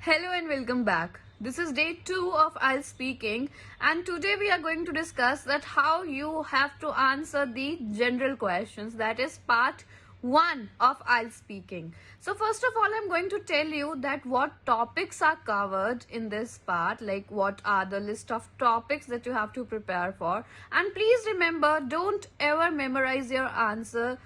Hello and welcome back. This is day 2 of IELTS speaking, and today we are going to discuss that how you have to answer the general questions, that is part 1 of IELTS speaking. So first of all, I'm going to tell you that what topics are covered in this part, like what are the list of topics that you have to prepare for. And please remember, don't ever memorize your answer.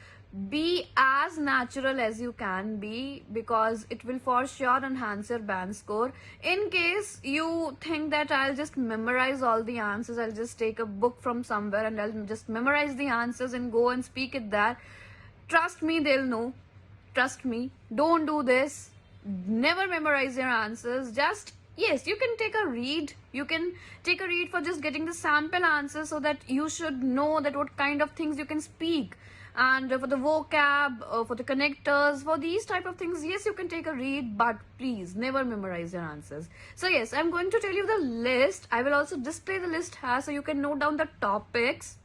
Be as natural as you can be, because it will for sure enhance your band score. In case you think that I'll just memorize all the answers, I'll just take a book from somewhere and I'll just memorize the answers and go and speak it there, trust me, they'll know. Trust me, don't do this. Never memorize your answers. Just, yes, you can take a read. You can take a read for just getting the sample answers, so that you should know that what kind of things you can speak. And for the vocab, for the connectors, for these type of things, yes, you can take a read, but please never memorize your answers. So yes, I'm going to tell you the list. I will also display the list here so you can note down the topics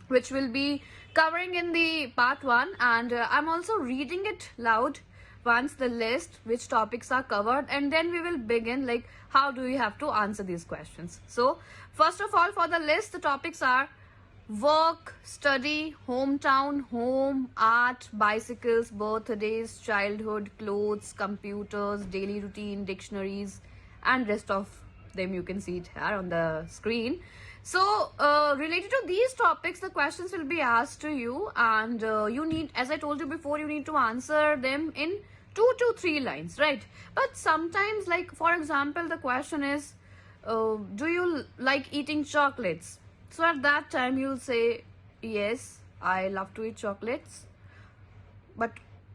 which will be covering in the part 1, and I'm also reading it loud once, the list which topics are covered, and then we will begin like how do we have to answer these questions. So first of all, for the list, the topics are work, study, hometown, home, art, bicycles, birthdays, childhood, clothes, computers, daily routine, dictionaries, and rest of them you can see it here on the screen. So related to these topics, the questions will be asked to you, and you need, as I told you before, you need to answer them in 2 to 3 lines, right? But sometimes, like for example, the question is, do you like eating chocolates? So at that time you'll say, yes, I love to eat chocolates. But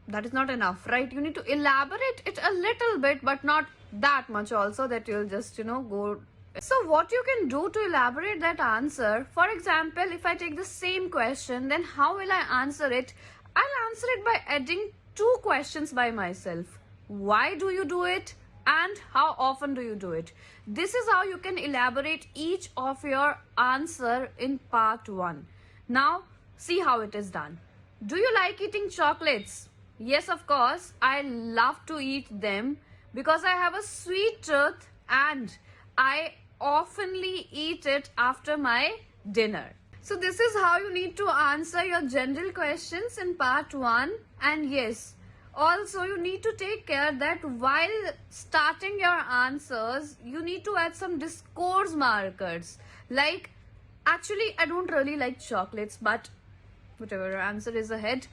that is not enough, right? You need to elaborate it a little bit, but not that much also that you'll just, go. So what you can do to elaborate that answer, for example, if I take the same question, then how will I answer it? I'll answer it by adding 2 questions by myself. Why do you do it? And how often do you do it? This is how you can elaborate each of your answer in part 1. Now, see how it is done. Do you like eating chocolates? Yes, of course. I love to eat them because I have a sweet tooth and I oftenly eat it after my dinner. So this is how you need to answer your general questions in part 1. And yes, also you need to take care that while starting your answers, you need to add some discourse markers. Like, actually, I don't really like chocolates, but whatever, answer is ahead.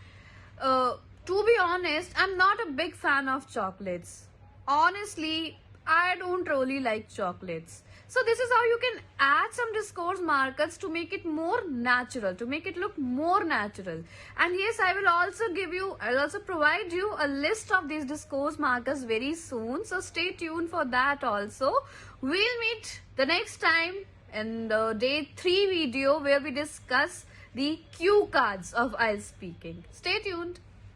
To be honest, I'm not a big fan of chocolates. Honestly, I don't really like chocolates. So this is how you can add some discourse markers to make it more natural, to make it look more natural. And yes, I'll also provide you a list of these discourse markers very soon. So stay tuned for that also. We'll meet the next time in the day 3 video where we discuss the cue cards of IELTS speaking. Stay tuned.